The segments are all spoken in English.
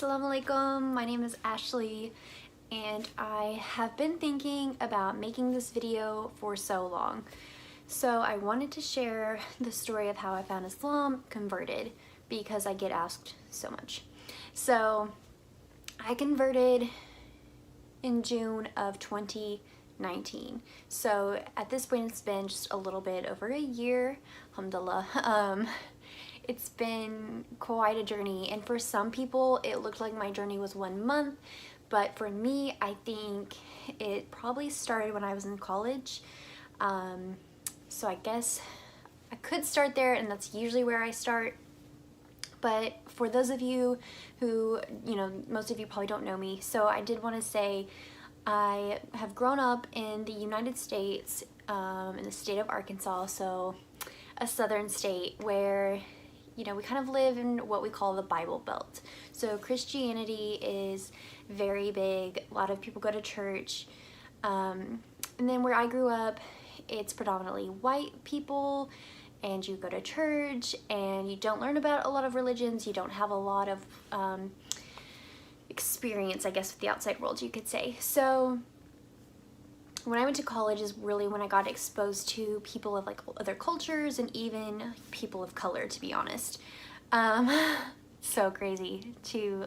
Assalamu alaikum, my name is Ashley and I have been thinking about making this video for so long. So I wanted to share the story of how I found Islam, converted, because I get asked so much. So I converted in June of 2019. So at this point it's been just a little bit over a year, alhamdulillah. It's been quite a journey, and for some people it looked like my journey was 1 month, but for me I think it probably started when I was in college. So I guess I could start there, and that's usually where I start. But for those of you who, most of you probably don't know me, so I did want to say I have grown up in the United States, in the state of Arkansas, so a southern state where we kind of live in what we call the Bible Belt. So Christianity is very big. A lot of people go to church. And then where I grew up, it's predominantly white people, and you go to church and you don't learn about a lot of religions. You don't have a lot of experience, I guess, with the outside world, you could say. So when I went to college is really when I got exposed to people of other cultures and even people of color, to be honest. So crazy to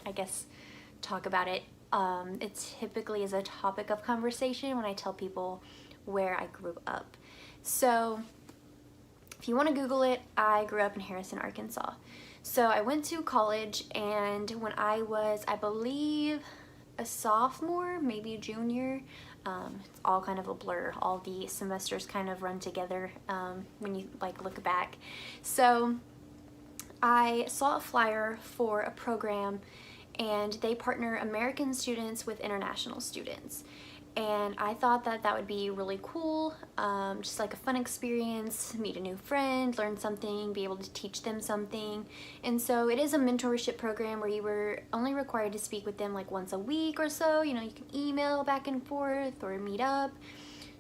I guess talk about it. It typically is a topic of conversation when I tell people where I grew up. So if you want to Google it, I grew up in Harrison, Arkansas. So I went to college, and when I was, I believe, a sophomore, maybe a junior, it's all kind of a blur. All the semesters kind of run together when you look back. So I saw a flyer for a program, and they partner American students with international students. And I thought that that would be really cool, just like a fun experience, meet a new friend, learn something, be able to teach them something. And so it is a mentorship program where you were only required to speak with them once a week or so. You can email back and forth or meet up.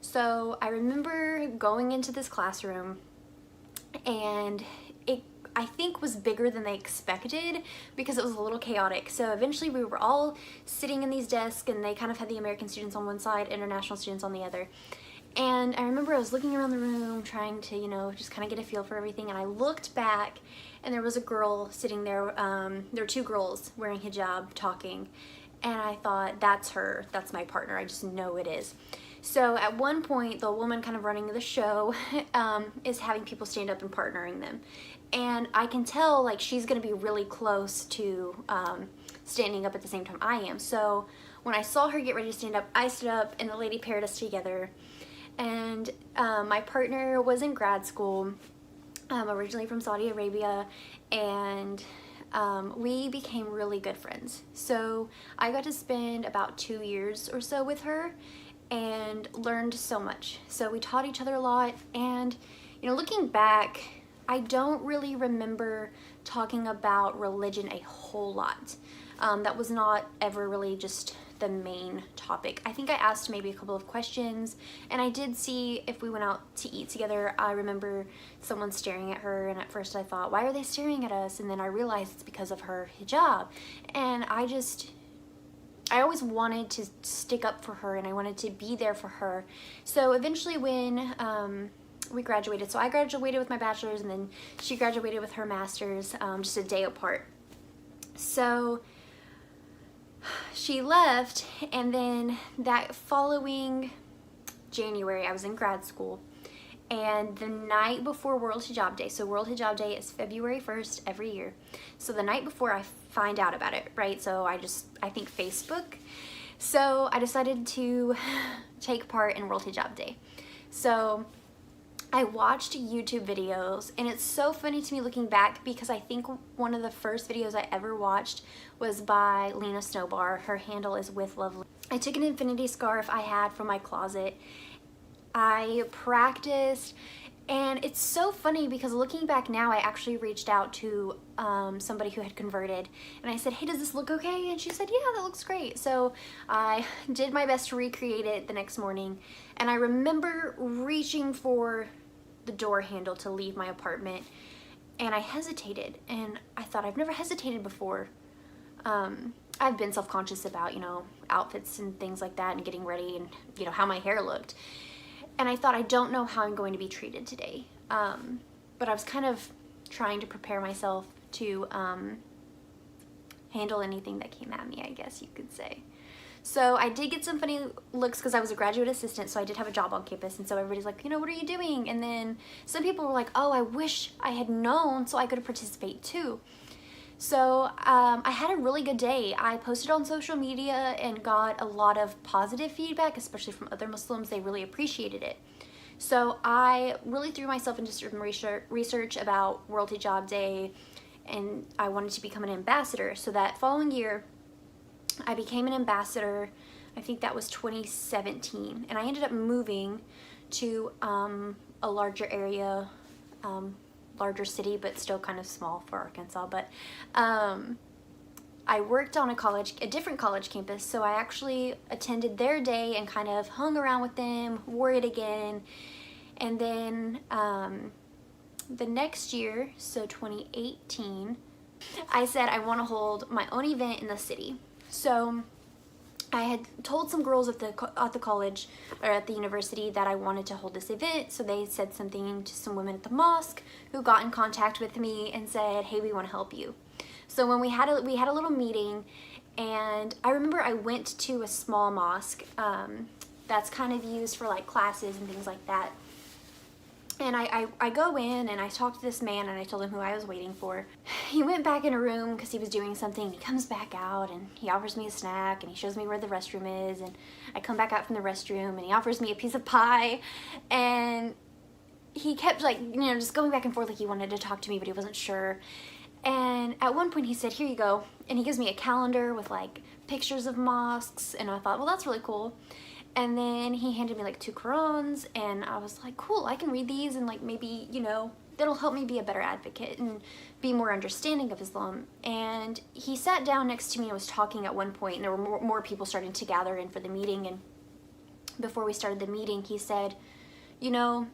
So I remember going into this classroom, and it, I think, was bigger than they expected because it was a little chaotic. So eventually we were all sitting in these desks, and they kind of had the American students on one side, international students on the other. And I remember I was looking around the room trying to, just kind of get a feel for everything, and I looked back and there was a girl sitting there. There were two girls wearing hijab talking, and I thought, that's her, that's my partner, I just know it is. So at one point, the woman kind of running the show is having people stand up and partnering them. And I can tell she's gonna be really close to standing up at the same time I am. So when I saw her get ready to stand up, I stood up, and the lady paired us together. And my partner was in grad school, originally from Saudi Arabia, and we became really good friends. So I got to spend about 2 years or so with her and learned so much. So we taught each other a lot, and looking back, I don't really remember talking about religion a whole lot. That was not ever really just the main topic. I think I asked maybe a couple of questions, and I did see if we went out to eat together. I remember someone staring at her, and at first I thought, why are they staring at us? And then I realized it's because of her hijab. And I always wanted to stick up for her, and I wanted to be there for her. So eventually when we graduated, so I graduated with my bachelor's, and then she graduated with her master's, just a day apart. So she left, and then that following January I was in grad school, and the night before World Hijab Day, so World Hijab Day is February 1st every year, so the night before I find out about it, right? So I think Facebook. So I decided to take part in World Hijab Day. So I watched YouTube videos, and it's so funny to me looking back because I think one of the first videos I ever watched was by Lena Snowbar. Her handle is with Lovely. I took an infinity scarf I had from my closet. I practiced, and it's so funny because looking back now, I actually reached out to somebody who had converted, and I said, hey, does this look okay? And she said, yeah, that looks great. So I did my best to recreate it the next morning, and I remember reaching for the door handle to leave my apartment, and I hesitated, and I thought, I've never hesitated before. I've been self-conscious about, you know, outfits and things like that and getting ready and, you know, how my hair looked. And I thought, I don't know how I'm going to be treated today. But I was kind of trying to prepare myself to handle anything that came at me, I guess you could say. So I did get some funny looks because I was a graduate assistant, so I did have a job on campus, and so everybody's like, you know, what are you doing? And then some people were like, oh, I wish I had known so I could participate too. So I had a really good day. I posted on social media and got a lot of positive feedback, especially from other Muslims. They really appreciated it. So I really threw myself into some research about World Hijab Day, and I wanted to become an ambassador. So that following year, I became an ambassador. I think that was 2017. And I ended up moving to a larger area, larger city, but still kind of small for Arkansas. But I worked on a different college campus, so I actually attended their day and kind of hung around with them, wore it again. And then the next year, so 2018, I said I want to hold my own event in the city. So I had told some girls at the college or at the university that I wanted to hold this event, so they said something to some women at the mosque who got in contact with me and said, hey, we want to help you. So when we had a little meeting, and I remember I went to a small mosque that's kind of used for like classes and things like that. And I go in and I talk to this man and I told him who I was waiting for. He went back in a room because he was doing something, and he comes back out and he offers me a snack and he shows me where the restroom is, and I come back out from the restroom and he offers me a piece of pie, and he kept like, you know, just going back and forth like he wanted to talk to me but he wasn't sure. And at one point he said, here you go, and he gives me a calendar with like pictures of mosques, and I thought, well, that's really cool. And then he handed me like 2 Qurans, and I was like, cool, I can read these, and like maybe, you know, that'll help me be a better advocate and be more understanding of Islam. And he sat down next to me and was talking at one point, and there were more people starting to gather in for the meeting. And before we started the meeting, he said, you know,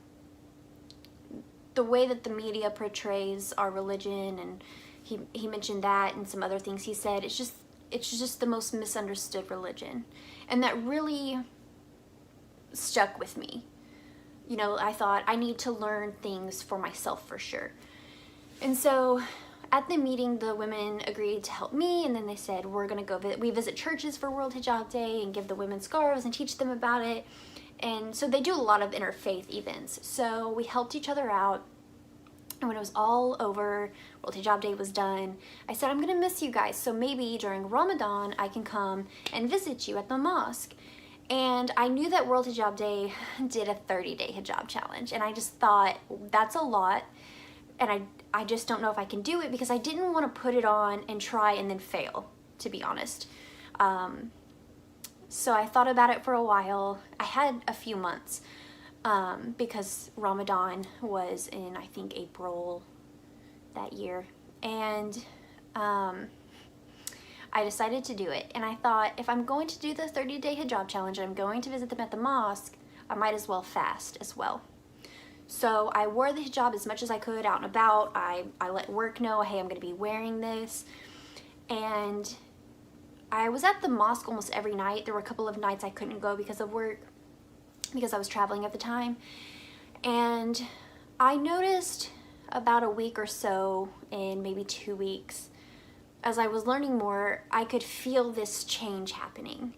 the way that the media portrays our religion, and he mentioned that and some other things, he said, it's just the most misunderstood religion. And that really stuck with me. You know, I thought I need to learn things for myself for sure. And so at the meeting, the women agreed to help me, and then they said, we're gonna go visit churches for World Hijab Day and give the women scarves and teach them about it. And so they do a lot of interfaith events. So we helped each other out. And when it was all over, World Hijab Day was done, I said, I'm gonna miss you guys, so maybe during Ramadan I can come and visit you at the mosque. And I knew that World Hijab Day did a 30-day hijab challenge, and I just thought, that's a lot, and I just don't know if I can do it, because I didn't want to put it on and try and then fail, to be honest. So I thought about it for a while. I had a few months, because Ramadan was in, I think, April that year, and I decided to do it. And I thought, if I'm going to do the 30-day hijab challenge and I'm going to visit them at the mosque, I might as well fast as well. So I wore the hijab as much as I could out and about. I let work know, hey, I'm going to be wearing this. And I was at the mosque almost every night. There were a couple of nights I couldn't go because of work, because I was traveling at the time. And I noticed about a week or so, in maybe 2 weeks, as I was learning more, I could feel this change happening.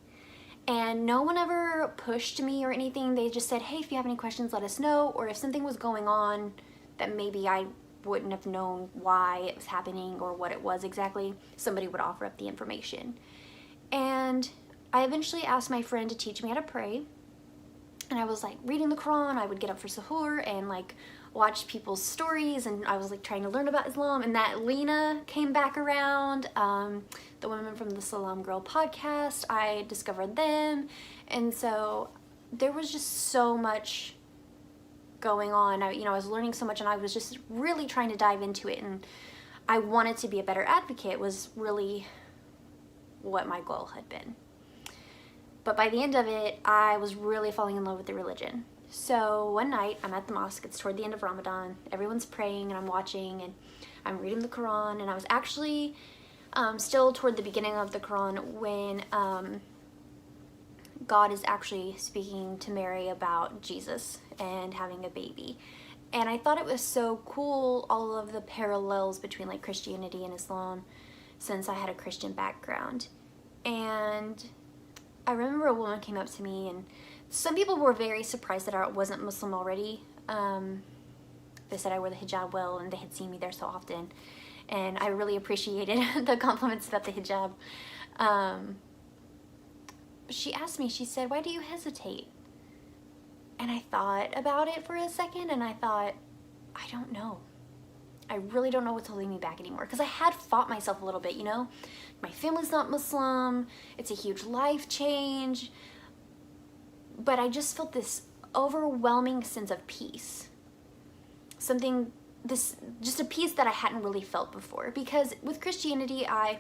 And no one ever pushed me or anything. They just said, hey, if you have any questions, let us know. Or if something was going on that maybe I wouldn't have known why it was happening or what it was exactly, somebody would offer up the information. And I eventually asked my friend to teach me how to pray. And I was like reading the Quran. I would get up for suhoor and like watch people's stories, and I was like trying to learn about Islam. And that Lena came back around, the women from the Salam Girl podcast, I discovered them. And so there was just so much going on. I was learning so much, and I was just really trying to dive into it, and I wanted to be a better advocate was really what my goal had been. But by the end of it, I was really falling in love with the religion. So one night, I'm at the mosque, it's toward the end of Ramadan, everyone's praying and I'm watching and I'm reading the Quran, and I was actually still toward the beginning of the Quran, when God is actually speaking to Mary about Jesus and having a baby. And I thought it was so cool, all of the parallels between like Christianity and Islam, since I had a Christian background. And I remember a woman came up to me, and some people were very surprised that I wasn't Muslim already. They said I wore the hijab well, and they had seen me there so often. And I really appreciated the compliments about the hijab. She asked me, she said, "Why do you hesitate?" And I thought about it for a second, and I thought, I don't know. I really don't know what's holding me back anymore. Because I had fought myself a little bit, you know? My family's not Muslim. It's a huge life change. But I just felt this overwhelming sense of peace. Just a peace that I hadn't really felt before. Because with Christianity, I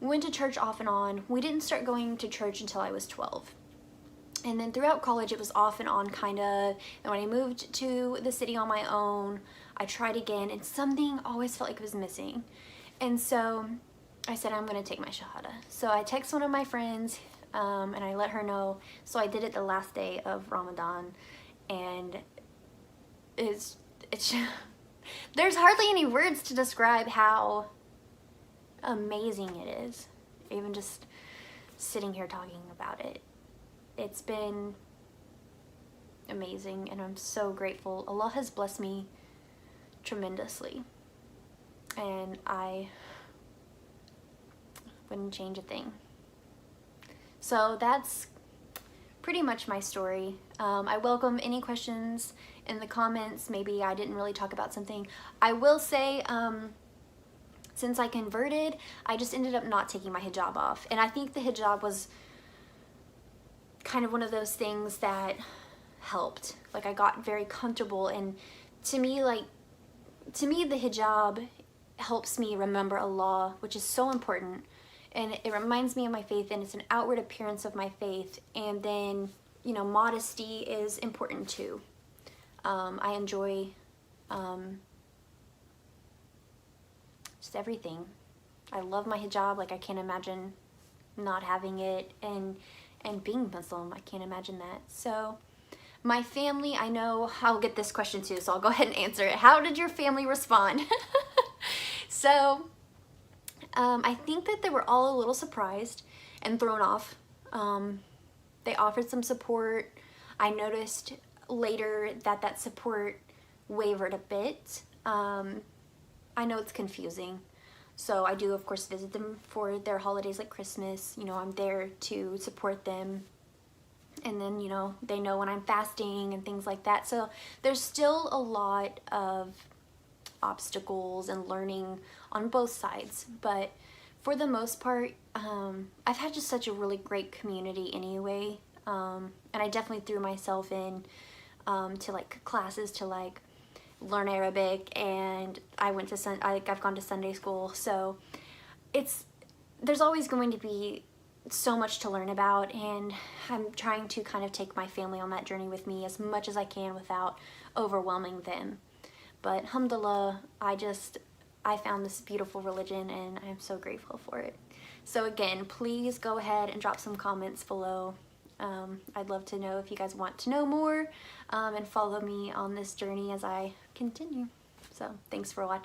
went to church off and on. We didn't start going to church until I was 12. And then throughout college, it was off and on, kind of. And when I moved to the city on my own, I tried again, and something always felt like it was missing. And so I said, I'm going to take my Shahada. So I texted one of my friends, and I let her know. So I did it the last day of Ramadan. And it's there's hardly any words to describe how amazing it is. Even just sitting here talking about it. It's been amazing, and I'm so grateful. Allah has blessed me tremendously, and I wouldn't change a thing. So that's pretty much my story. I welcome any questions in the comments. Maybe I didn't really talk about something. I will say, since I converted, I just ended up not taking my hijab off, and I think the hijab was kind of one of those things that helped. Like, I got very comfortable, and to me the hijab helps me remember Allah, which is so important, and it reminds me of my faith, and it's an outward appearance of my faith. And then, you know, modesty is important too. I enjoy just everything. I love my hijab. Like, I can't imagine not having it, and being Muslim, I can't imagine that. So my family, I know I'll get this question too, so I'll go ahead and answer it. How did your family respond? So I think that they were all a little surprised and thrown off. They offered some support. I noticed later that that support wavered a bit. I know it's confusing. So I do, of course, visit them for their holidays like Christmas. You know, I'm there to support them. And then, you know, they know when I'm fasting and things like that. So there's still a lot of obstacles and learning on both sides. But for the most part, I've had just such a really great community anyway. And I definitely threw myself in to like classes to like learn Arabic, and I went to I've gone to Sunday school. So there's always going to be so much to learn about, and I'm trying to kind of take my family on that journey with me as much as I can without overwhelming them. But alhamdulillah, I found this beautiful religion, and I'm so grateful for it. So again, please go ahead and drop some comments below. I'd love to know if you guys want to know more, and follow me on this journey as I continue. So thanks for watching.